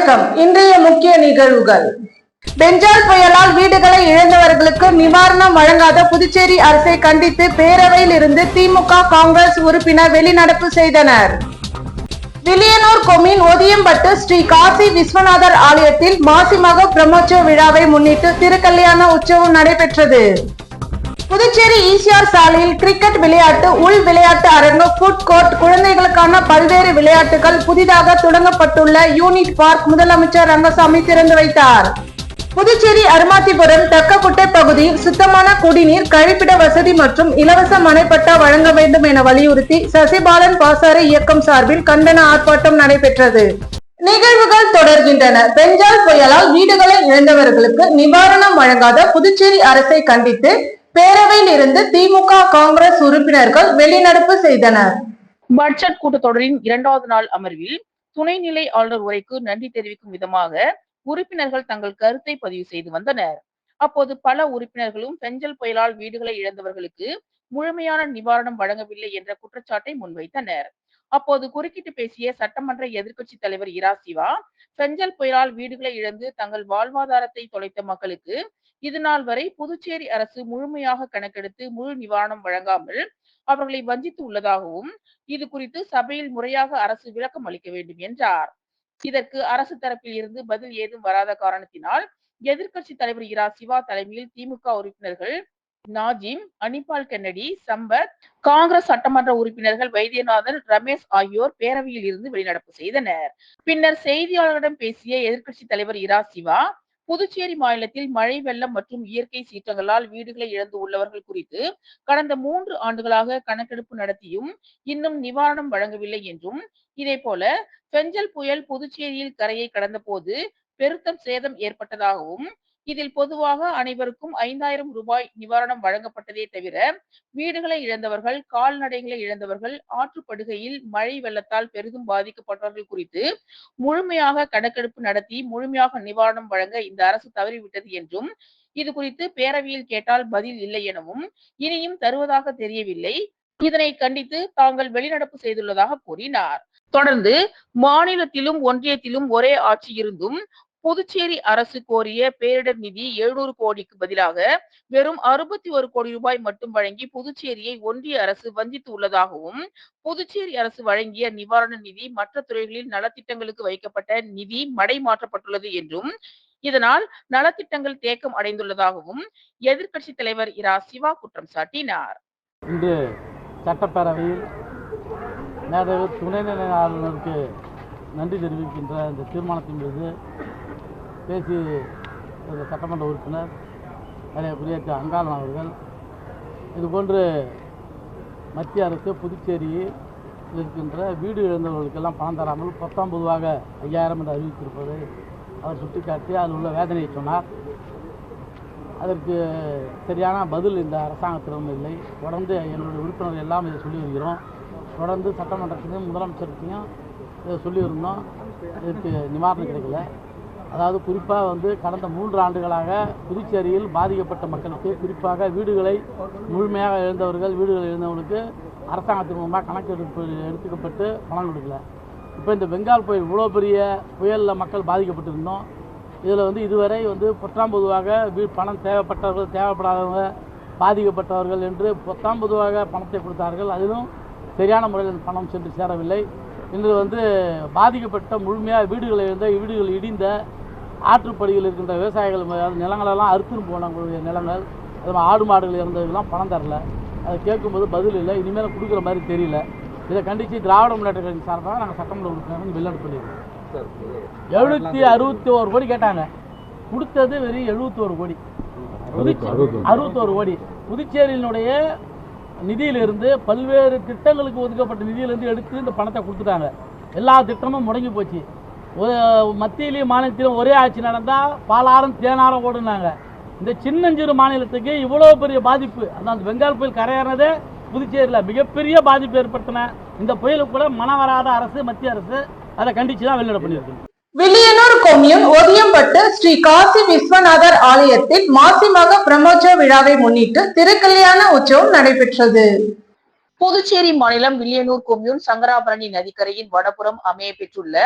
வணக்கம். இன்றைய முக்கிய நிகழ்வுகள். பெஞ்சால் புயலால் வீடுகளை இழந்தவர்களுக்கு நிவாரணம் வழங்காத புதுச்சேரி அரசை கண்டித்து பேரவையில் இருந்து திமுக காங்கிரஸ் உறுப்பினர் வெளிநடப்பு செய்தனர். வில்லியனூர் கொம்யூன் ஒதியம்பட்டு ஸ்ரீ காசி விஸ்வநாதர் ஆலயத்தில் மாசி மக பிரம்மோற்சவ விழாவை முன்னிட்டு திருக்கல்யாண உற்சவம் நடைபெற்றது. புதுச்சேரி ஈசிஆர் சாலையில் கிரிக்கெட் விளையாட்டு, உள் விளையாட்டு அரங்கு, ஃபுட் கோர்ட், குழந்தைகளுக்கான பல்வேறு விளையாட்டுகள் புதிதாக தொடங்கப்பட்டுள்ள யூனிட் பார்க் முதலமைச்சர் ரங்கசாமி திறந்து வைத்தார். புதுச்சேரி அருமாத்திபுரம் தக்கக்குட்டை பகுதியில் சுத்தமான குடிநீர், கழிப்பிட வசதி மற்றும் இலவச மனைப்பட்டா வழங்க வேண்டும் என வலியுறுத்தி சசிபாலன் பாசாறு இயக்கம் சார்பில் கண்டன ஆர்ப்பாட்டம் நடைபெற்றது. நிகழ்வுகள் தொடர்கின்றன. பெஞ்சால் புயலால் வீடுகளை இழந்தவர்களுக்கு நிவாரணம் வழங்காத புதுச்சேரி அரசை கண்டித்து பேரவையில் இருந்து திமுக காங்கிரஸ் உறுப்பினர்கள் வெளிநடப்பு செய்தனர். பட்ஜெட் கூட்டத்தொடரின் 2வது நாள் அமர்வில் துணைநிலை ஆளுநர் உரைக்கு நன்றி தெரிவிக்கும் விதமாக உறுப்பினர்கள் தங்கள் கருத்தை பதிவு செய்து வந்தனர். அப்போது பல உறுப்பினர்களும் பெஞ்சல் புயலால் வீடுகளை இழந்தவர்களுக்கு முழுமையான நிவாரணம் வழங்கவில்லை என்ற குற்றச்சாட்டை முன்வைத்தனர். அப்போது குறுக்கிட்டு பேசிய சட்டமன்ற எதிர்க்கட்சி தலைவர் இரா சிவா, பெஞ்சல் புயலால் வீடுகளை இழந்து தங்கள் வாழ்வாதாரத்தை தொலைத்த மக்களுக்கு இதுநாள் வரை புதுச்சேரி அரசு முழுமையாக கணக்கெடுத்து முழு நிவாரணம் வழங்காமல் அவர்களை வஞ்சித்து உள்ளதாகவும், இது குறித்து சபையில் முறையாக அரசு விளக்கம் அளிக்க வேண்டும் என்றார். இதற்கு அரசு தரப்பில் இருந்து பதில் ஏதும் வராத காரணத்தினால் எதிர்க்கட்சி தலைவர் இரா சிவா தலைமையில் திமுக உறுப்பினர்கள் நாஜிம், அனிபால் கென்னடி, சம்பத், காங்கிரஸ் சட்டமன்ற உறுப்பினர்கள் வைத்தியநாதன், ரமேஷ் ஆகியோர் பேரவையில் இருந்து வெளிநடப்பு செய்தனர். பின்னர் செய்தியாளர்களிடம் பேசிய எதிர்க்கட்சி தலைவர் இரா சிவா, புதுச்சேரி மாநிலத்தில் மழை, வெள்ளம் மற்றும் இயற்கை சீற்றங்களால் வீடுகளை இழந்து உள்ளவர்கள் குறித்து கடந்த 3 ஆண்டுகளாக கணக்கெடுப்பு நடத்தியும் இன்னும் நிவாரணம் வழங்கவில்லை என்றும், இதே போல பெஞ்சல் புயல் புதுச்சேரியில் கரையை கடந்த போது பெருத்த சேதம் ஏற்பட்டதாகவும், இதில் பொதுவாக அனைவருக்கும் 5000 ரூபாய் நிவாரணம் வழங்கப்பட்டதே தவிர வீடுகளை இழந்தவர்கள், கால்நடைகளை இழந்தவர்கள், ஆற்றுப்படுகையில் மழை வெள்ளத்தால் பெரிதும் பாதிக்கப்பட்டவர்கள் குறித்து முழுமையாக கணக்கெடுப்பு நடத்தி முழுமையாக நிவாரணம் வழங்க இந்த அரசு தவறிவிட்டது என்றும், இது குறித்து பேரவையில் கேட்டால் பதில் இல்லை எனவும், இனியும் தருவதாக தெரியவில்லை, இதனை கண்டித்து தாங்கள் வெளிநடப்பு செய்துள்ளதாக கூறினார். தொடர்ந்து மாநிலத்திலும் ஒன்றியத்திலும் ஒரே ஆட்சி இருந்தும் புதுச்சேரி அரசு கோரிய பேரிடர் நிதி 700 கோடிக்கு பதிலாக வெறும் 61 கோடி ரூபாய் மட்டும் வழங்கி புதுச்சேரியை ஒன்றிய அரசு வஞ்சித்து உள்ளதாகவும், புதுச்சேரி அரசு வழங்கிய நிவாரண நிதி மற்ற துறைகளில் நலத்திட்டங்களுக்கு வைக்கப்பட்ட நிதி மடை மாற்றப்பட்டுள்ளது என்றும், இதனால் நலத்திட்டங்கள் தேக்கம் அடைந்துள்ளதாகவும் எதிர்க்கட்சி தலைவர் இரா சிவா குற்றம் சாட்டினார். இன்று சட்டப்பேரவையில் துணைநிலை ஆளுநருக்கு நன்றி தெரிவிக்கின்ற இந்த தீர்மானத்தின் மீது பேசி சட்டமன்ற உறுப்பினர் நிறைய அங்காளன் அவர்கள், இதுபோன்று மத்திய அரசு புதுச்சேரியில் இருக்கின்ற வீடு இழந்தவர்களுக்கெல்லாம் பணம் தராமல் 10ஆம் பொதுவாக 5000 என்று அறிவித்திருப்பதை அவர் சுட்டிக்காட்டி அதில் உள்ள வேதனையை சொன்னார். அதற்கு சரியான பதில் இந்த அரசாங்கத்திடம் இல்லை. தொடர்ந்து என்னுடைய உறுப்பினர்கள் எல்லாம் இதை சொல்லி வருகிறோம். தொடர்ந்து சட்டமன்றத்திலையும் முதலமைச்சருக்கையும் இதை சொல்லியிருந்தோம். இதற்கு நிவாரணம் கிடைக்கல. அதாவது குறிப்பாக கடந்த 3 ஆண்டுகளாக புதுச்சேரியில் பாதிக்கப்பட்ட மக்களுக்கு, குறிப்பாக வீடுகளை முழுமையாக இழந்தவர்கள், வீடுகளை இழந்தவர்களுக்கு அரசாங்கத்தின் மூலமாக கணக்கெடுப்பு எடுத்துக்கப்பட்டு பணம் கொடுக்கல. இப்போ இந்த பெங்கால் புயல் இவ்வளோ பெரிய புயலில் மக்கள் பாதிக்கப்பட்டிருந்தோம். இதில் இதுவரை 10ஆம் பொதுவாக பணம் தேவைப்பட்டவர்கள், தேவைப்படாதவங்க, பாதிக்கப்பட்டவர்கள் என்று 10ஆம் பொதுவாக பணத்தை கொடுத்தார்கள். அதிலும் சரியான முறையில் பணம் சென்று சேரவில்லை. இன்று பாதிக்கப்பட்ட முழுமையாக வீடுகளை இழந்த, வீடுகள் இடிந்த, ஆற்றுப்படியில் இருக்கின்ற விவசாயிகள் நிலங்களெல்லாம் அறுத்துன்னு போனவங்களுடைய நிலங்கள், அது ஆடு மாடுகள் இறந்ததுக்கெல்லாம் பணம் தரல. அதை கேட்கும்போது பதில் இல்லை. இனிமேல் கொடுக்குற மாதிரி தெரியல. இதை கண்டித்து திராவிட முன்னேற்ற கழகம் சார்பாக நாங்கள் சட்டமன்ற உறுப்பினர்கள் வெளிநடப்பு பண்ணியிருக்கோம். 761 கோடி கேட்டாங்க, கொடுத்தது வெறும் 71 கோடி. 61 கோடி புதுச்சேரியினுடைய நிதியிலிருந்து, பல்வேறு திட்டங்களுக்கு ஒதுக்கப்பட்ட நிதியிலிருந்து எடுத்து இந்த பணத்தை கொடுத்துட்டாங்க. எல்லா திட்டமும் முடங்கி போச்சு. மத்தியிலையும் மாநிலத்திலும் ஒரே ஆட்சி நடந்தால் பாலாரம் தேனாரம் ஓடுனாங்க. இந்த சின்னஞ்சிறு மாநிலத்துக்கு இவ்வளோ பெரிய பாதிப்பு, அந்த பெங்கால் புயல் கரையேறினதே புதுச்சேரியில் மிகப்பெரிய பாதிப்பு ஏற்படுத்தின இந்த புயலுக்கு கூட மனம் வராத அரசு, மத்திய அரசு அதை கண்டித்து தான் வெளியிட பண்ணியிருக்கு. வில்லியனூர் கொம்யூன் ஒதியம்பட்டு ஸ்ரீ காசி விஸ்வநாதர் ஆலயத்தில் மாசி மக பிரம்மோற்சவ விழாவை முன்னிட்டு திருக்கல்யாண உற்சவம் நடைபெற்றது. புதுச்சேரி மாநிலம் வில்லியனூர் கொம்யூன் சங்கராபரணி நதிக்கரையின் வடபுறம் அமைய பெற்றுள்ள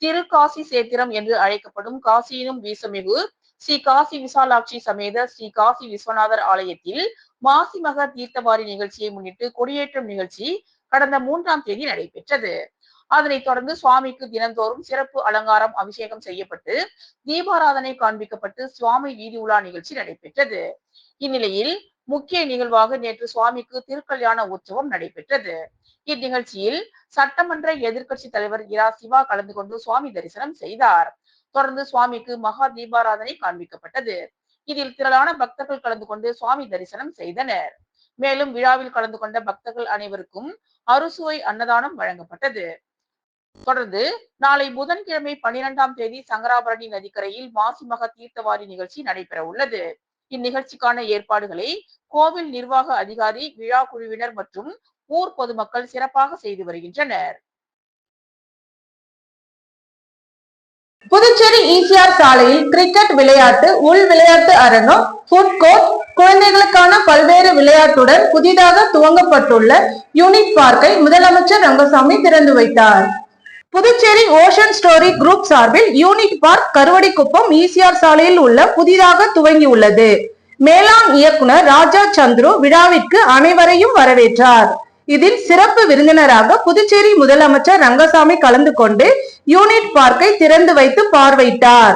திருக்காசி சேத்திரம் என்று அழைக்கப்படும் காசியினும் வீசமிகு ஸ்ரீ காசி விசாலாட்சி சமேத ஸ்ரீ காசி விஸ்வநாதர் ஆலயத்தில் மாசி மக தீர்த்தவாரி நிகழ்ச்சியை முன்னிட்டு கொடியேற்றம் நிகழ்ச்சி கடந்த 3ஆம் தேதி நடைபெற்றது. அதனைத் தொடர்ந்து சுவாமிக்கு தினந்தோறும் சிறப்பு அலங்காரம் அபிஷேகம் செய்யப்பட்டு தீபாராதனை காண்பிக்கப்பட்டு சுவாமி வீதி உலா நிகழ்ச்சி நடைபெற்றது. இந்நிலையில் முக்கிய நிகழ்வாக நேற்று சுவாமிக்கு திருக்கல்யாண உற்சவம் நடைபெற்றது. இந்நிகழ்ச்சியில் சட்டமன்ற எதிர்க்கட்சி தலைவர் இரா சிவா கலந்து கொண்டு சுவாமி தரிசனம் செய்தார். தொடர்ந்து சுவாமிக்கு மகா தீபாராதனை காண்பிக்கப்பட்டது. இதில் திரளான பக்தர்கள் கலந்து கொண்டு சுவாமி தரிசனம் செய்தனர். மேலும் விழாவில் கலந்து கொண்ட பக்தர்கள் அனைவருக்கும் அறுசுவை அன்னதானம் வழங்கப்பட்டது. தொடர்ந்து நாளை புதன்கிழமை 12ஆம் தேதி சங்கராபரணி நதிக்கரையில் மாசி மக தீர்த்தவாரி நிகழ்ச்சி நடைபெற உள்ளது. இந்நிகழ்ச்சிக்கான ஏற்பாடுகளை கோவில் நிர்வாக அதிகாரி, விழா குழுவினர் மற்றும் ஊர் பொதுமக்கள் சிறப்பாக செய்து வருகின்றனர். புதுச்சேரி ஈசிஆர் சாலையில் கிரிக்கெட் விளையாட்டு, உள் விளையாட்டு அரங்கம், ஃபுட் கோர்ட், குழந்தைகளுக்கான பல்வேறு விளையாட்டுடன் புதிதாக துவங்கப்பட்டுள்ள யூனிட் பார்க்கை முதலமைச்சர் ரங்கசாமி திறந்து வைத்தார். புதுச்சேரி ஓஷன் ஸ்டோரி குரூப் சார்பில் யூனிட் பார்க் கருவடிக்குப்பம் ஈசிஆர் சாலையில் உள்ள புதிதாக துவங்கியுள்ளது. மேலாண் இயக்குனர் ராஜா சந்துரு விழாவிற்கு அனைவரையும் வரவேற்றார். இதில் சிறப்பு விருந்தினராக புதுச்சேரி முதலமைச்சர் ரங்கசாமி கலந்து கொண்டு யூனிட் பார்க்கை திறந்து வைத்து பார்வையிட்டார்.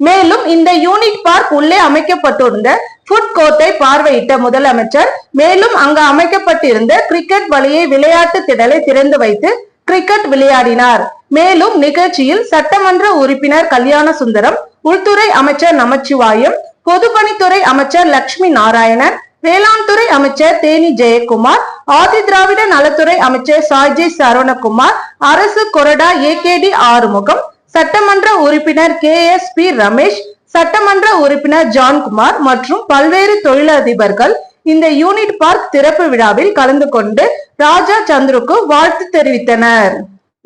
மேலும் இந்த யூனிட் பார்க் உள்ளே அமைக்கப்பட்டிருந்த ஃபுட் கோர்ட்டை பார்வையிட்ட முதலமைச்சர் மேலும் அங்கு அமைக்கப்பட்டிருந்த கிரிக்கெட் வலையை விளையாட்டு திடலை திறந்து வைத்து கிரிக்கெட் விளையாடினார். மேலும் நிகழ்ச்சியில் சட்டமன்ற உறுப்பினர் கல்யாண சுந்தரம், உள்துறை அமைச்சர் நமச்சிவாயம், பொதுப்பணித்துறை அமைச்சர் லட்சுமி நாராயணன், வேளாண் துறை அமைச்சர் தேனி ஜெயக்குமார், ஆதி திராவிட நலத்துறை அமைச்சர் சாய்ஜி சரவணகுமார், அரசு கொறடா ஏகேடி ஆறுமுகம், சட்டமன்ற உறுப்பினர் KSP ரமேஷ், சட்டமன்ற உறுப்பினர் ஜான்குமார் மற்றும் பல்வேறு தொழிலதிபர்கள் இந்த யூனிட் பார்க் திறப்பு விழாவில் கலந்து கொண்டு ராஜா சந்துருக்கு வாழ்த்து தெரிவித்தனர்.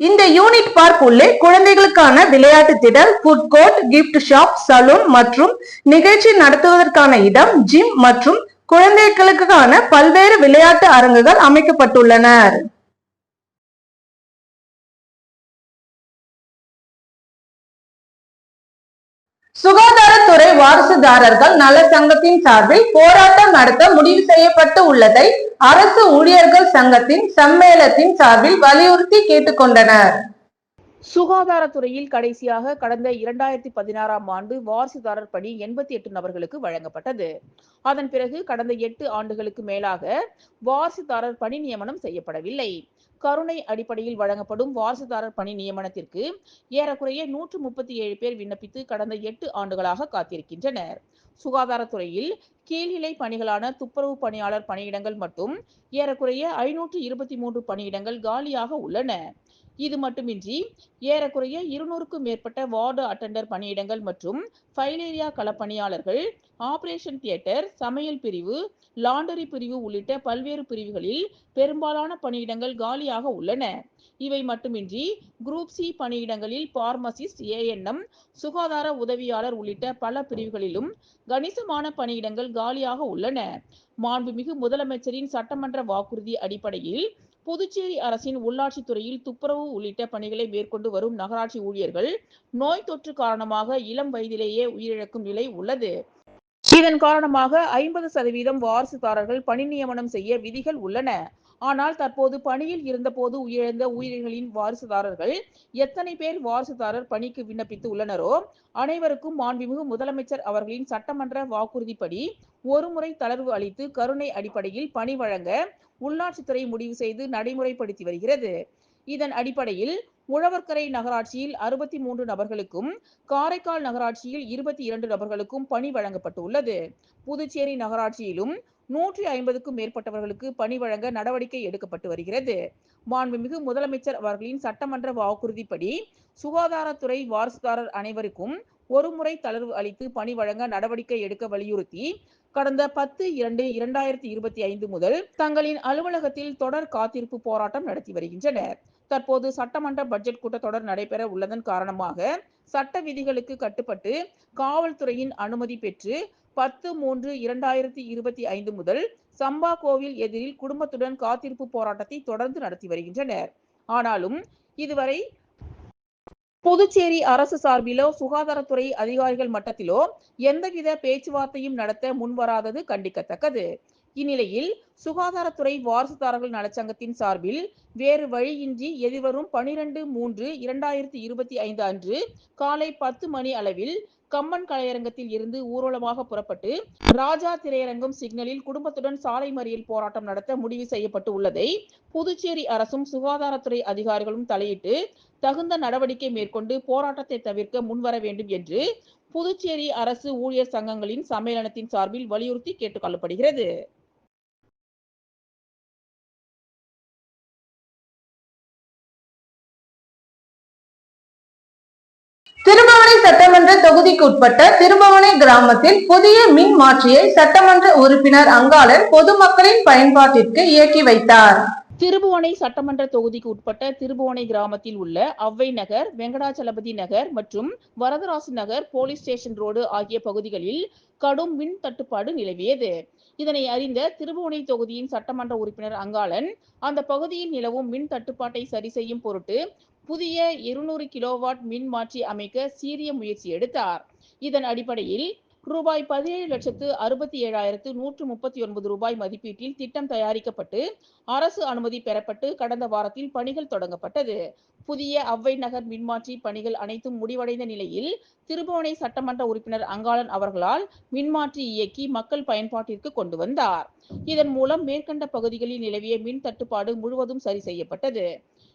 இந்த யூனிட் பார்க் உள்ளே குழந்தைகளுக்கான விளையாட்டு திடல், food court, gift shop, saloon மற்றும் நிகழ்ச்சி நடத்துவதற்கான இடம், ஜிம் மற்றும் குழந்தைகளுக்கான பல்வேறு விளையாட்டு அரங்குகள் அமைக்கப்பட்டுள்ளனர். சுகாதாரத்துறை வாரிசுதாரர்கள் நல சங்கத்தின் சார்பில் போராட்டம் நடத்த முடிவு செய்யப்பட்டு உள்ளதை அரசு ஊழியர்கள் சங்கத்தின் சம்மேளனத்தின் சார்பில் வலியுறுத்தி கேட்டுக்கொண்டனர். சுகாதாரத்துறையில் கடைசியாக கடந்த 2016ஆம் ஆண்டு வாரிசுதாரர் பணி 88 நபர்களுக்கு வழங்கப்பட்டது. அதன் பிறகு கடந்த 8 ஆண்டுகளுக்கு மேலாக வாரிசுதாரர் பணி நியமனம் செய்யப்படவில்லை. கருணை அடிப்படையில் வழங்கப்படும் வாரிசுதாரர் பணி நியமனத்திற்கு ஏறக்குறைய 137 பேர் விண்ணப்பித்து கடந்த 8 ஆண்டுகளாக காத்திருக்கின்றனர். சுகாதாரத்துறையில் கீழ்நிலை பணிகளான துப்புரவு பணியாளர் பணியிடங்கள் மட்டும் ஏறக்குறைய 523 பணியிடங்கள் காலியாக உள்ளன. இது மட்டுமின்றி ஏறக்குறைய 200க்கும் மேற்பட்ட வார்டு அட்டெண்டர் பணியிடங்கள் மற்றும் ஃபைல் ஏரியா களப்பணியாளர்கள், ஆபரேஷன் தியேட்டர், சமையல் பிரிவு, லாண்டரி பிரிவு உள்ளிட்ட பல்வேறு பிரிவுகளில் பெரும்பாலான பணியிடங்கள் காலியாக உள்ளன. இவை மட்டுமின்றி குரூப் சி பணியிடங்களில் பார்மசிஸ்ட், ANM, சுகாதார உதவியாளர் உள்ளிட்ட பல பிரிவுகளிலும் கணிசமான பணியிடங்கள் காலியாக உள்ளன. மாண்புமிகு முதலமைச்சரின் சட்டமன்ற வாக்குறுதி அடிப்படையில் புதுச்சேரி அரசின் உள்ளாட்சி துறையில் துப்புரவு உள்ளிட்ட பணிகளை மேற்கொண்டு வரும் நகராட்சி ஊழியர்கள் நோய் தொற்று காரணமாக இளம் வயதிலேயே உயிரிழக்கும் நிலை உள்ளது. இதன் காரணமாக 50% வாரிசுதாரர்கள் பணி நியமனம் செய்ய விதிகள் உள்ளன. ஆனால் தற்போது பணியில் இருந்தபோது உயிரிழந்த ஊழியர்களின் வாரிசுதாரர்கள் எத்தனை பேர் வாரிசுதாரர் பணிக்கு விண்ணப்பித்து உள்ளனரோ அனைவருக்கும் மாண்புமிகு முதலமைச்சர் அவர்களின் சட்டமன்ற வாக்குறுதிப்படி ஒருமுறை தளர்வு அளித்து கருணை அடிப்படையில் பணி வழங்க உள்ளாட்சித்துறை முடிவு செய்து நடைமுறைப்படுத்தி வருகிறது. இதன் அடிப்படையில் உழவர்கரை நகராட்சியில் 63 நபர்களுக்கும், காரைக்கால் நகராட்சியில் 22 நபர்களுக்கும் பணி வழங்கப்பட்டுள்ளது. புதுச்சேரி நகராட்சியிலும் 150க்கும் மேற்பட்டவர்களுக்கு பணி வழங்க நடவடிக்கை எடுக்கப்பட்டு வருகிறது. மாண்புமிகு முதலமைச்சர் அவர்களின் சட்டமன்ற வாக்குறுதிப்படி சுகாதாரத்துறை வாரிசுதாரர் அனைவருக்கும் ஒருமுறை தளர்வு அளித்து பணி வழங்க நடவடிக்கை எடுக்க வலியுறுத்தி கடந்த 10/2/2025 முதல் தங்களின் அலுவலகத்தில் தொடர் காத்திருப்பு போராட்டம் நடத்தி வருகின்றனர். தற்போது சட்டமன்ற பட்ஜெட் கூட்டத்தொடர் நடைபெற உள்ளதன் காரணமாக சட்ட விதிகளுக்கு கட்டுப்பட்டு காவல்துறையின் அனுமதி பெற்று 10/3/2025 முதல் சம்பா கோவில் எதிரில் குடும்பத்துடன் காத்திருப்பு போராட்டத்தை தொடர்ந்து நடத்தி வருகின்றனர். ஆனாலும் இதுவரை புதுச்சேரி அரசு சார்பிலோ சுகாதாரத்துறை அதிகாரிகள் மட்டத்திலோ எந்தவித பேச்சுவார்த்தையும் நடத்த முன்வராதது கண்டிக்கத்தக்கது. இந்நிலையில் சுகாதாரத்துறை வாரிசுதாரர்கள் நலச்சங்கத்தின் சார்பில் வேறு வழியின்றி எதிர்வரும் 12/3/2025 அன்று காலை 10 மணி அளவில் கம்பன் கலையரங்கத்தில் இருந்து ஊர்வலமாக புறப்பட்டு ராஜா திரையரங்கம் சிக்னலில் குடும்பத்துடன் சாலை மறியல் போராட்டம் நடத்த முடிவு செய்யப்பட்டு உள்ளதை புதுச்சேரி அரசும் சுகாதாரத்துறை அதிகாரிகளும் தலையிட்டு தகுந்த நடவடிக்கை மேற்கொண்டு போராட்டத்தை தவிர்க்க முன்வர வேண்டும் என்று புதுச்சேரி அரசு ஊழியர் சங்கங்களின் சம்மேளனத்தின் சார்பில் வலியுறுத்தி கேட்டுக் கொள்ளப்படுகிறது. திருபுவனை சட்டமன்ற தொகுதிக்குட்பட்ட திருபுவனை கிராமத்தில் புதிய மின் மாற்றியை சட்டமன்ற உறுப்பினர் அங்காளன் பொதுமக்களின் பயன்பாட்டிற்கு இயக்கி வைத்தார். திருபுவனை சட்டமன்ற தொகுதிக்கு உட்பட்ட திருபுவனை கிராமத்தில் உள்ள அவ்வை நகர், வெங்கடாச்சலபதி நகர் மற்றும் வரதராசு நகர் போலீஸ் ஸ்டேஷன் ரோடு ஆகிய பகுதிகளில் கடும் மின் தட்டுப்பாடு நிலவியது. இதனை அறிந்த திருபுவனை தொகுதியின் சட்டமன்ற உறுப்பினர் அங்காளன் அந்த பகுதியில் நிலவும் மின் தட்டுப்பாட்டை சரி செய்யும் பொருட்டு புதிய 200 கிலோவாட் மின் மாற்றி அமைக்க சீரிய முயற்சி எடுத்தார். இதன் அடிப்படையில் ரூபாய் 17,67,139 ரூபாய் மதிப்பீட்டில் திட்டம் தயாரிக்கப்பட்டு அரசு அனுமதி பெறப்பட்டு கடந்த வாரத்தில் பணிகள் தொடங்கப்பட்டது. புதிய அவ்வை நகர் மின்மாற்றி பணிகள் அனைத்தும் முடிவடைந்த நிலையில் திருபுவனை சட்டமன்ற உறுப்பினர் அங்காளன் அவர்களால் மின்மாற்றி இயக்கி மக்கள் பயன்பாட்டிற்கு கொண்டு வந்தார். இதன் மூலம் மேற்கண்ட பகுதிகளில் நிலவிய மின் தட்டுப்பாடு முழுவதும் சரி செய்யப்பட்டது.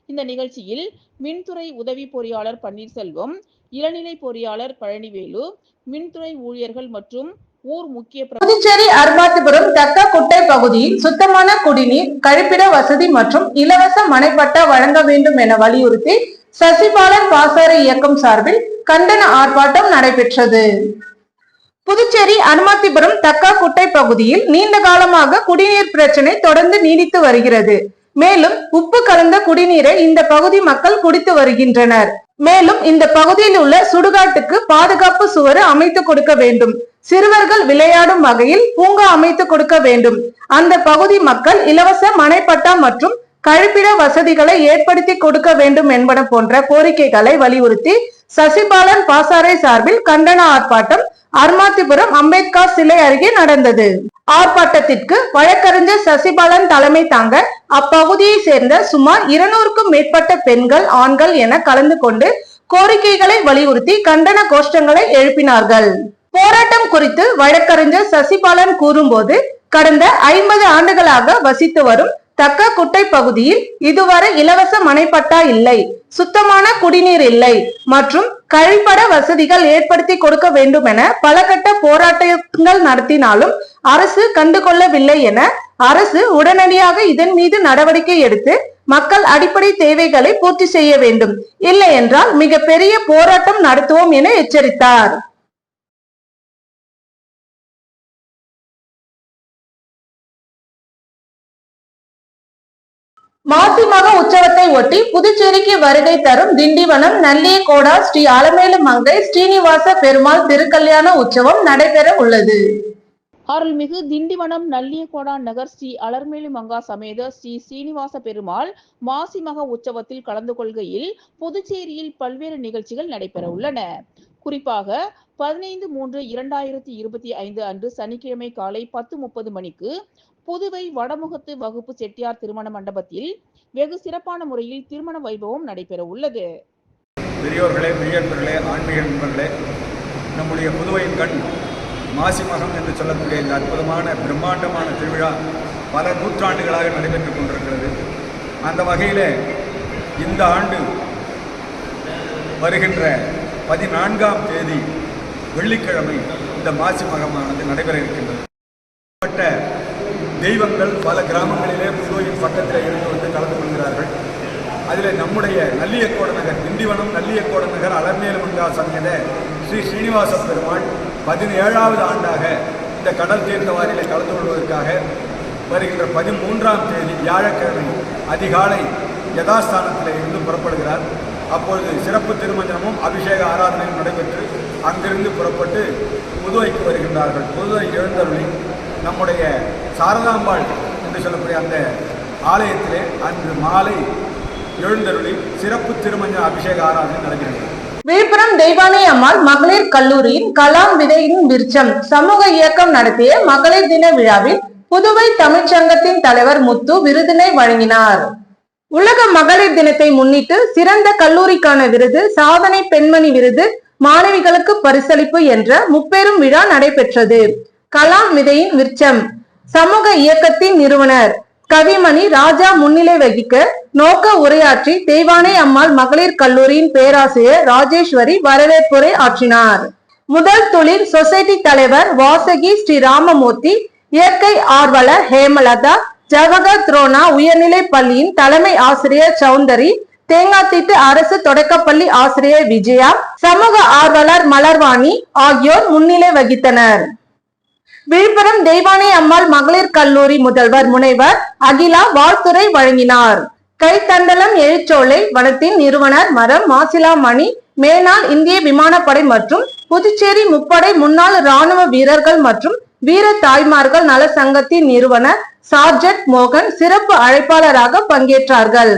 இந்த நிகழ்ச்சியில் மின்துறை உதவி பொறியாளர் பன்னீர்செல்வம், இளநிலை பொறியாளர் பழனிவேலு, மின்துறை ஊழியர்கள் மற்றும் ஊர் முக்கிய புதுச்சேரி அரும்பாத்திபுரம் தக்கக்குட்டை பகுதியில் சுத்தமான குடிநீர், கழிப்பிட வசதி மற்றும் இலவச மனைப்பட்டா வழங்க வேண்டும் என வலியுறுத்தி சசிபாலன் பாசறை இயக்கம் சார்பில் கண்டன ஆர்ப்பாட்டம் நடைபெற்றது. புதுச்சேரி அரும்பாத்திபுரம் தக்கக்குட்டை பகுதியில் நீண்ட காலமாக குடிநீர் பிரச்சனை தொடர்ந்து நீடித்து வருகிறது. மேலும் உப்பு கலந்த குடிநீரை இந்த பகுதி மக்கள் குடித்து வருகின்றனர். மேலும் இந்த பகுதியில் உள்ள சுடுகாட்டுக்கு பாதுகாப்பு சுவர் அமைத்து கொடுக்க வேண்டும். சிறுவர்கள் விளையாடும் வகையில் பூங்கா அமைத்து கொடுக்க வேண்டும். அந்த பகுதி மக்கள் இலவச மனைப்பட்டா மற்றும் கழிப்பிட வசதிகளை ஏற்படுத்தி கொடுக்க வேண்டும் என்பன போன்ற கோரிக்கைகளை வலியுறுத்தி சசிபாலன் பாசாறை சார்பில் கண்டன ஆர்ப்பாட்டம் அரும்பாத்திபுரம் அம்பேத்கர் சிலை அருகே நடந்தது. ஆர்ப்பாட்டத்திற்கு வழக்கறிஞர் சசிபாலன் தலைமை தாங்க அப்பகுதியை சேர்ந்த சுமார் 200க்கும் மேற்பட்ட பெண்கள், ஆண்கள் என கலந்து கொண்டு கோரிக்கைகளை வலியுறுத்தி கண்டன கோஷ்டங்களை எழுப்பினார்கள். போராட்டம் குறித்து வழக்கறிஞர் சசிபாலன் கூறும்போது, கடந்த 50 ஆண்டுகளாக வசித்து வரும் தக்கக்குட்டை பகுதியில் இதுவரை இலவச மனைப்பட்டா இல்லை, சுத்தமான குடிநீர் இல்லை மற்றும் கழிப்பட வசதிகள் ஏற்படுத்தி கொடுக்க வேண்டும் என பல கட்ட போராட்டங்கள் நடத்தினாலும் அரசு கண்டுகொள்ளவில்லை என அரசு உடனடியாக இதன் மீது நடவடிக்கை எடுத்து மக்கள் அடிப்படை தேவைகளை பூர்த்தி செய்ய வேண்டும், இல்லை என்றால் மிகப்பெரிய போராட்டம் நடத்துவோம் என எச்சரித்தார். மாசி மக உற்சவத்தை ஒட்டி புதுச்சேரிக்கு வருகை தரும் திண்டிவனம் நல்லியக்கோடா ஸ்ரீ அலமேலு மங்கை ஸ்ரீனிவாச பெருமாள் திருக்கல்யாண உற்சவம் நடைபெற உள்ளது. அருள்மிகு திண்டிவனம் நல்லியக்கோடா நகர் ஸ்ரீ அலர்மேலு மங்கா சமேத ஸ்ரீ ஸ்ரீனிவாச பெருமாள் மாசி மக உற்சவத்தில் கலந்து கொள்கையில் புதுச்சேரியில் பல்வேறு நிகழ்ச்சிகள் நடைபெற உள்ளன. குறிப்பாக 15/3/2025 அன்று சனிக்கிழமை காலை 10:30 மணிக்கு புதுவை வடமுகத்து வகுப்பு செட்டியார் திருமண மண்டபத்தில் வெகு சிறப்பான முறையில் திருமண வைபவம் நடைபெற உள்ளது. பெரியோர்களே, பெரியவர்களே, ஆன்மீக நண்பர்களே, நம்முடைய புதுவையின் கண் மாசி மகம் என்று சொல்லக்கூடிய இந்த அற்புதமான பிரம்மாண்டமான திருவிழா பல நூற்றாண்டுகளாக நடைபெற்றுக் கொண்டிருக்கிறது. அந்த வகையில் இந்த ஆண்டு வருகின்ற 14ஆம் தேதி வெள்ளிக்கிழமை இந்த மாசி மகமானது நடைபெற இருக்கின்றது. தெய்வங்கள் பல கிராமங்களிலே புதுவையின் பக்கத்தில் இருந்து வந்து கலந்து கொள்கிறார்கள். அதில் நம்முடைய நல்லியக்கோட நகர் திண்டிவனம் நல்லியக்கோட நகர் அலர்மேலு மங்கா சமேத ஸ்ரீ ஸ்ரீனிவாச பெருமாள் 17வது ஆண்டாக இந்த கடல் தீர்த்தவாரியில் கலந்து கொள்வதற்காக வருகின்ற 13ஆம் தேதி வியாழக்கிழமை அதிகாலை யதாஸ்தானத்தில் இருந்து புறப்படுகிறார். அப்பொழுது சிறப்பு திருமஞ்சனமும் அபிஷேக ஆராதனையும் நடைபெற்று அங்கிருந்து புறப்பட்டு புதுவைக்கு வருகின்றார்கள். புதுவை எழுந்தருளி நம்முடைய சாரதாம்பாள் என்று சொல்லக்கூடிய அந்த ஆலயத்திலே அன்று மாலை எழுந்தருளி சிறப்பு திருமஞ்ச அபிஷேக ஆராதனை நடைபெறுகிறது. விழுப்புரம் தெய்வானை அம்மாள் மகளிர் கல்லூரியின் கலாம் விதையின் விருட்சம் சமூக இயக்கம் நடத்திய மகளிர் தின விழாவில் புதுவை தமிழ்ச்சங்கத்தின் தலைவர் முத்து விருதினை வழங்கினார். உலக மகளிர் தினத்தை முன்னிட்டு சிறந்த கல்லூரிக்கான விருது, சாதனை பெண்மணி விருது, மாணவிகளுக்கு பரிசளிப்பு என்ற முப்பெரும் விழா நடைபெற்றது. கலாம் விதையின் விருட்சம் சமூக இயக்கத்தின் நிறுவனர் கவிமணி ராஜா முன்னிலை வகிக்க நோக்க உரையாற்றி தெய்வானை அம்மாள் மகளிர் கல்லூரியின் பேராசிரியர் ராஜேஸ்வரி வரவேற்புரை ஆற்றினார். முதல் தொழில் சொசைட்டி தலைவர் வாசகி ஸ்ரீ ராமமூர்த்தி, இயற்கை ஆர்வலர் ஹேமலதா, ஜவஹர் துரோனா உயர்நிலை பள்ளியின் தலைமை ஆசிரியர் சௌந்தரி, தேங்காத்திட்டு அரசு தொடக்கப்பள்ளி ஆசிரியர் விஜயா, சமூக ஆர்வலர் மலர்வாணி ஆகியோர் முன்னிலை வகித்தனர். விழுப்புரம் தெய்வானை அம்மாள் மகளிர் கல்லூரி முதல்வர் முனைவர் அகிலா வாழ்த்துரை வழங்கினார். கைத்தண்டலம் எழுச்சோலை வனத்தின் நிறுவனர் மரம் மாசிலாமணி, மேனாள் இந்திய விமானப்படை மற்றும் புதுச்சேரி முப்படை முன்னாள் ராணுவ வீரர்கள் மற்றும் வீர தாய்மார்கள் நல சங்கத்தின் நிறுவனர் சார்ஜட் மோகன் சிறப்பு அழைப்பாளராக பங்கேற்றார்கள்.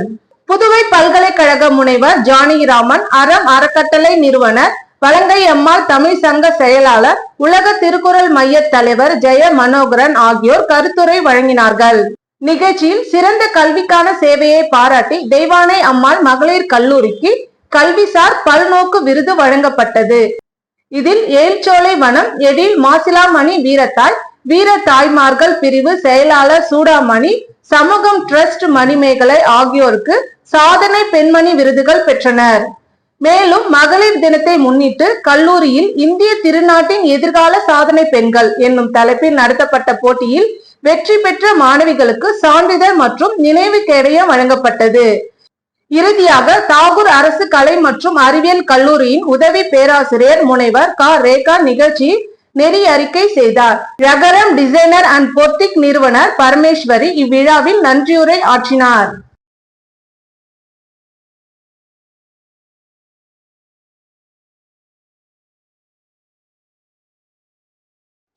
புதுவை பல்கலைக்கழக முனைவர் ஜானகிராமன், அறம் அறக்கட்டளை நிறுவனர் வலங்கை அம்மாள் தமிழ் சங்க செயலாளர், உலக திருக்குறள் மைய தலைவர் ஜெய மனோகரன் ஆகியோர் கருத்துரை வழங்கினார்கள். நிகழ்ச்சியில் சிறந்த கல்விக்கான சேவையை பாராட்டி தெய்வானை அம்மாள் மகளிர் கல்லூரிக்கு கல்விசார் பல்நோக்கு விருது வழங்கப்பட்டது. இதில் ஏழ்சோலை வனம் எழில் மாசிலாமணி வீரத்தாய், வீர தாய்மார்கள் பிரிவு செயலாளர் சூடாமணி, சமூகம் டிரஸ்ட் மணிமேகலை ஆகியோருக்கு சாதனை பெண்மணி விருதுகள் பெற்றனர். மேலும் மகளிர் தினத்தை முன்னிட்டு கல்லூரியில் இந்திய திருநாட்டின் எதிர்கால சாதனை பெண்கள் என்னும் தலைப்பில் நடத்தப்பட்ட போட்டியில் வெற்றி பெற்ற மாணவிகளுக்கு சான்றிதழ் மற்றும் நினைவு கேடயம் வழங்கப்பட்டது. இறுதியாக தாகூர் அரசு கலை மற்றும் அறிவியல் கல்லூரியின் உதவி பேராசிரியர் முனைவர் க ரேகா நிகழ்ச்சியில் நெறி அறிக்கை செய்தார். ரகரம் டிசைனர் அண்ட் பொட்டிக் நிறுவனர் பரமேஸ்வரி இவ்விழாவில் நன்றியுரை ஆற்றினார்.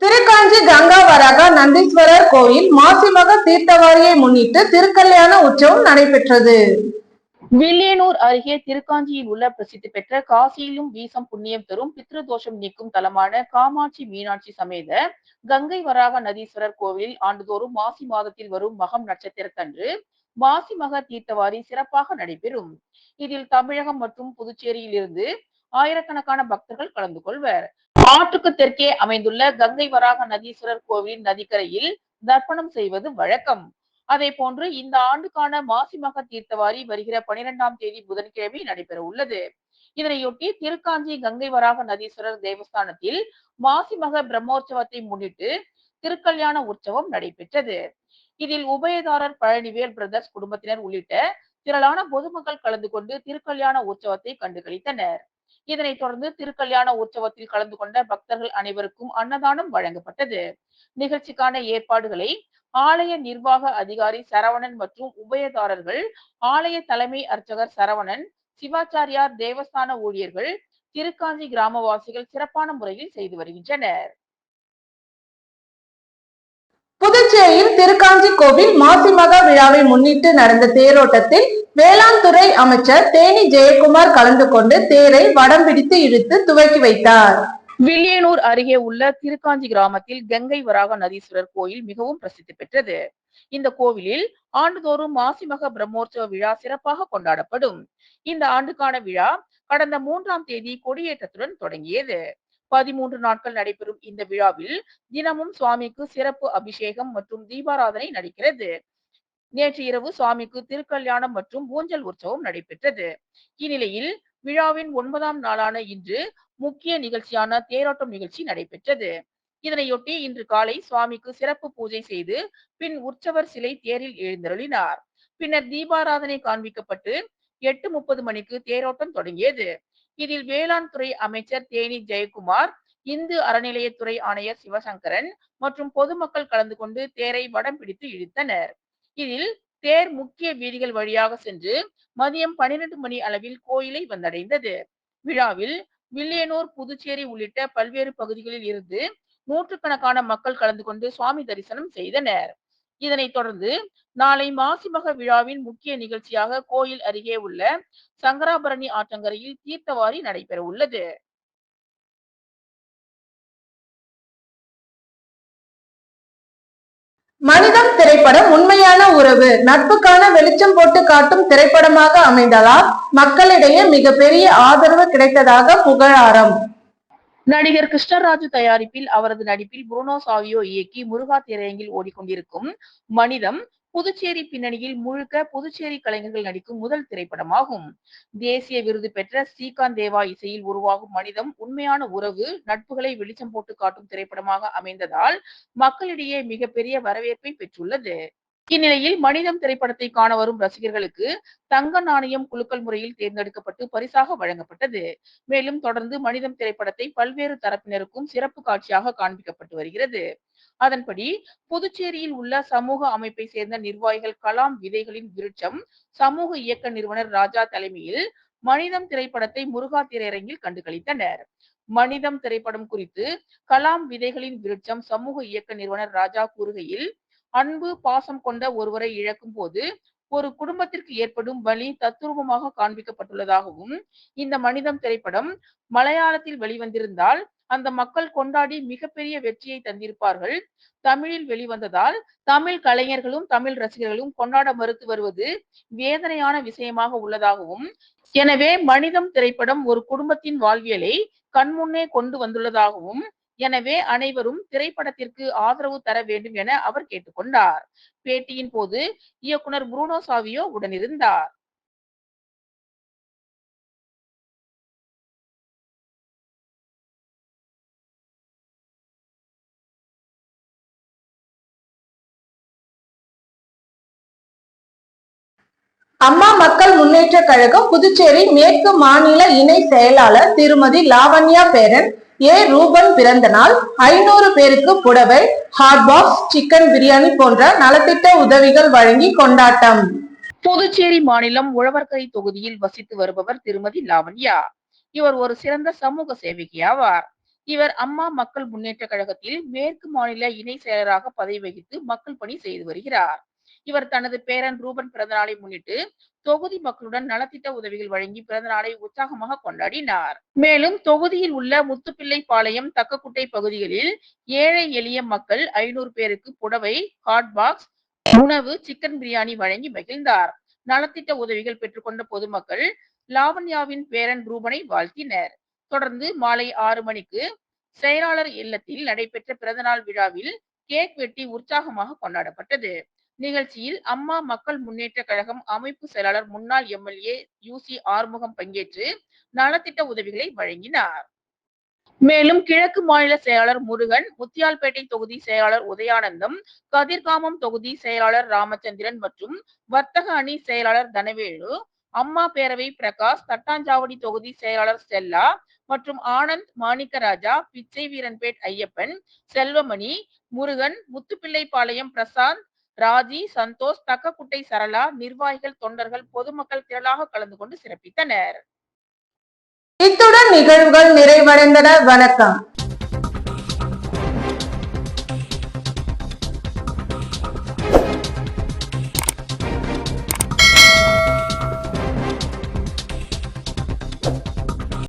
திருக்காஞ்சி கங்கா வராக நந்தீஸ்வரர் கோயில் மாசிமக தீர்த்தவாரியை முன்னிட்டு திருக்கல்யாண உற்சவம் நடைபெற்றது. வில்லியனூர் அருகே திருக்காஞ்சியில் உள்ள பிரசித்தி பெற்ற காசியிலும் வீசம் புண்ணியம் தரும் பித்ருதோஷம் நீக்கும் தலமான காமாட்சி மீனாட்சி சமேத கங்கை வராக நதீஸ்வரர் கோவிலில் ஆண்டுதோறும் மாசி மாதத்தில் வரும் மகம் நட்சத்திரத்தன்று மாசி மக தீர்த்தவாரி சிறப்பாக நடைபெறும். இதில் தமிழகம் மற்றும் புதுச்சேரியில் இருந்து ஆயிரக்கணக்கான பக்தர்கள் கலந்து கொள்வர். ஆற்றுக்கு தெற்கே அமைந்துள்ள கங்கை வராக நதீஸ்வரர் கோவிலின் நதிக்கரையில் தர்ப்பணம் செய்வது வழக்கம். அதே போன்று இந்த ஆண்டுக்கான மாசி மக தீர்த்தவாரி வருகிற 12ஆம் தேதி புதன்கிழமை நடைபெற உள்ளது. இதனையொட்டி திருக்காஞ்சி கங்கை வராக நதீஸ்வரர் தேவஸ்தானத்தில் மாசி மக பிரம்மோற்சவத்தை முன்னிட்டு திருக்கல்யாண உற்சவம் நடைபெற்றது. இதில் உபயதாரர் பழனிவேல் பிரதர்ஸ் குடும்பத்தினர் உள்ளிட்ட திரளான பொதுமக்கள் கலந்து கொண்டு திருக்கல்யாண உற்சவத்தை கண்டுகளித்தனர். இதனைத் தொடர்ந்து திருக்கல்யாண உற்சவத்தில் கலந்து கொண்ட பக்தர்கள் அனைவருக்கும் அன்னதானம் வழங்கப்பட்டது. நிகழ்ச்சிக்கான ஏற்பாடுகளை ஆலய நிர்வாக அதிகாரி சரவணன் மற்றும் உபயதாரர்கள், ஆலய தலைமை அர்ச்சகர் சரவணன், சிவாச்சாரியார், தேவஸ்தான ஊழியர்கள், திருக்காஞ்சி கிராமவாசிகள் சிறப்பான முறையில் செய்து வருகின்றனர். புதுச்சேரியில் திருக்காஞ்சி கோவில் மாசி மகா விழாவை முன்னிட்டு நடந்த தேரோட்டத்தில் வேளாண் துறை அமைச்சர் தேனி ஜெயக்குமார் கலந்து கொண்டு தேரை வடம் பிடித்து இழுத்து துவக்கி வைத்தார். வில்லியனூர் அருகே உள்ள திருக்காஞ்சி கிராமத்தில் கங்கை வராக நதீஸ்வரர் கோயில் மிகவும் பிரசித்தி பெற்றது. இந்த கோவிலில் ஆண்டுதோறும் மாசி மக பிரம்மோற்சவ விழா சிறப்பாக கொண்டாடப்படும். இந்த ஆண்டுக்கான விழா கடந்த 3ஆம் தேதி கொடியேற்றத்துடன் தொடங்கியது. 13 நாட்கள் நடைபெறும் இந்த விழாவில் தினமும் சுவாமிக்கு சிறப்பு அபிஷேகம் மற்றும் தீபாராதனை நடக்கிறது. நேற்று இரவு சுவாமிக்கு திருக்கல்யாணம் மற்றும் ஊஞ்சல் உற்சவம் நடைபெற்றது. இந்நிலையில் விழாவின் 9ஆம் நாளான இன்று முக்கிய நிகழ்ச்சியான தேரோட்டம் நிகழ்ச்சி நடைபெற்றது. இதனையொட்டி இன்று காலை சுவாமிக்கு சிறப்பு பூஜை செய்து பின் உற்சவர் சிலை தேரில் எழுந்தருளினார். பின்னர் தீபாராதனை காண்பிக்கப்பட்டு 8:30 மணிக்கு தேரோட்டம் தொடங்கியது. இதில் வேளாண் துறை அமைச்சர் தேனி ஜெயக்குமார், இந்து அறநிலையத்துறை ஆணையர் சிவசங்கரன் மற்றும் பொதுமக்கள் கலந்து கொண்டு தேரை வடம் பிடித்து இழுத்தனர். இதில் தேர் முக்கிய வீதிகள் வழியாக சென்று மதியம் 12 மணி அளவில் கோயிலை வந்தடைந்தது. விழாவில் வில்லியனூர், புதுச்சேரி உள்ளிட்ட பல்வேறு பகுதிகளில் இருந்து நூற்றுக்கணக்கான மக்கள் கலந்து கொண்டு சுவாமி தரிசனம் செய்தனர். இதனைத் தொடர்ந்து நாளை மாசிமக விழாவின் முக்கிய நிகழ்ச்சியாக கோயில் அருகே உள்ள சங்கராபரணி ஆற்றங்கரையில் தீர்த்தவாரி நடைபெற உள்ளது. மனிதம் திரைப்படம் உண்மையான உறவு, நட்புக்கான வெளிச்சம் போட்டு காட்டும் திரைப்படமாக அமைந்ததால் மக்களிடையே மிகப்பெரிய ஆதரவு கிடைத்ததாக புகழாரம். நடிகர் கிருஷ்ணராஜ் தயாரிப்பில் அவரது நடிப்பில் புருனோ சாவியோ இயக்கி முருகா திரையரங்கில் ஓடிக்கொண்டிருக்கும் மனிதம் புதுச்சேரி பின்னணியில் முழுக்க புதுச்சேரி கலைஞர்கள் நடிக்கும் முதல் திரைப்படமாகும். தேசிய விருது பெற்ற ஸ்ரீகாந்த் தேவா இசையில் உருவாகும் மனிதம் உண்மையான உறவு, நட்புகளை வெளிச்சம் போட்டு காட்டும் திரைப்படமாக அமைந்ததால் மக்களிடையே மிகப்பெரிய வரவேற்பை பெற்றுள்ளது. இந்நிலையில் மனிதம் திரைப்படத்தை காண வரும் ரசிகர்களுக்கு தங்க நாணயம் குலுக்கல் முறையில் தேர்ந்தெடுக்கப்பட்டு பரிசாக வழங்கப்பட்டது. மேலும் தொடர்ந்து மனிதம் திரைப்படத்தை பல்வேறு தரப்பினருக்கும் சிறப்பு காட்சியாக காண்பிக்கப்பட்டு வருகிறது. அதன்படி புதுச்சேரியில் உள்ள சமூக அமைப்பை சேர்ந்த நிர்வாகிகள் கலாம் விதைகளின் விருட்சம் சமூக இயக்க நிறுவனர் ராஜா தலைமையில் மனிதம் திரைப்படத்தை முருகா திரையரங்கில் கண்டுகளித்தனர். மனிதம் திரைப்படம் குறித்து கலாம் விதைகளின் விருட்சம் சமூக இயக்க நிறுவனர் ராஜா கூறுகையில், அன்பு பாசம் கொண்ட ஒருவரை இழக்கும் போது ஒரு குடும்பத்திற்கு ஏற்படும் வலி தத்துரூபமாக காண்பிக்கப்பட்டுள்ளதாகவும், இந்த மனிதம் திரைப்படம் மலையாளத்தில் வெளிவந்திருந்தால் அந்த மக்கள் கொண்டாடி மிகப்பெரிய வெற்றியை தந்திருப்பார்கள். தமிழில் வெளிவந்ததால் தமிழ் கலைஞர்களும் தமிழ் ரசிகர்களும் கொண்டாட மறுத்து வருவது வேதனையான விஷயமாக உள்ளதாகவும், எனவே மனிதம் திரைப்படம் ஒரு குடும்பத்தின் வாழ்வியலை கண்முன்னே கொண்டு வந்துள்ளதாகவும், எனவே அனைவரும் திரைப்படத்திற்கு ஆதரவு தர வேண்டும் என அவர் கேட்டுக்கொண்டார். பேட்டியின் போது இயக்குனர் புருனோ சாவியோ உடனிருந்தார். அம்மா மக்கள் முன்னேற்ற கழகம் புதுச்சேரி மேற்கு மாநில இணை செயலாளர் திருமதி லாவண்யா பேரன் ஏ ரூபன் பிறந்த நாள் 500 பேருக்கு புடவை, ஹாட் பாக்ஸ், சிக்கன் பிரியாணி போன்ற நலத்திட்ட உதவிகள் வழங்கி கொண்டாட்டம். புதுச்சேரி மாநிலம் உழவர்கரை தொகுதியில் வசித்து வருபவர் திருமதி லாவண்யா. இவர் ஒரு சிறந்த சமூக சேவகி ஆவார். இவர் அம்மா மக்கள் முன்னேற்ற கழகத்தில் மேற்கு மாநில இணை செயலராக பதவி வகித்து மக்கள் பணி செய்து வருகிறார். இவர் தனது பேரன் ரூபன் பிறந்தநாளை முன்னிட்டு தொகுதி மக்களுடன் நலத்திட்ட உதவிகள் வழங்கி பிறந்தநாளை உற்சாகமாக கொண்டாடினார். மேலும் தொகுதியில் உள்ள முத்துப்பிள்ளை பாளையம், தக்கக்குட்டை பகுதிகளில் ஏழை எளிய மக்கள் 500 பேருக்கு புடவை, ஹாட் பாக்ஸ், உணவு, சிக்கன் பிரியாணி வழங்கி மகிழ்ந்தார். நலத்திட்ட உதவிகள் பெற்றுக்கொண்ட பொதுமக்கள் லாவண்யாவின் பேரன் ரூபனை வாழ்த்தினர். தொடர்ந்து மாலை 6 மணிக்கு செயலாளர் இல்லத்தில் நடைபெற்ற பிறந்தநாள் விழாவில் கேக் வெட்டி உற்சாகமாக கொண்டாடப்பட்டது. நிகழ்ச்சியில் அம்மா மக்கள் முன்னேற்ற கழகம் அமைப்பு செயலாளர் முன்னாள் எம்எல்ஏ UC ஆறுமுகம் பங்கேற்று நலத்திட்ட உதவிகளை வழங்கினார். மேலும் கிழக்கு மாநில செயலாளர் முருகன், முத்தியால்பேட்டை தொகுதி செயலாளர் உதயானந்தம், கதிர்காமம் தொகுதி செயலாளர் ராமச்சந்திரன் மற்றும் வர்த்தக அணி செயலாளர் தனவேலு, அம்மா பேரவை பிரகாஷ், தட்டாஞ்சாவடி தொகுதி செயலாளர் ஸ்டெல்லா மற்றும் ஆனந்த், மாணிக்கராஜா, பிச்சை வீரன்பேட் ஐயப்பன், செல்வமணி, முருகன், முத்துப்பிள்ளைப்பாளையம் பிரசாந்த், ராஜி, சந்தோஷ், தக்கக்குட்டை சரளா, நிர்வாகிகள், தொண்டர்கள், பொதுமக்கள் திரளாக கலந்து கொண்டு சிறப்பித்தனர். இத்துடன் நிகழ்வுகள் நிறைவடைந்தன. வணக்கம்.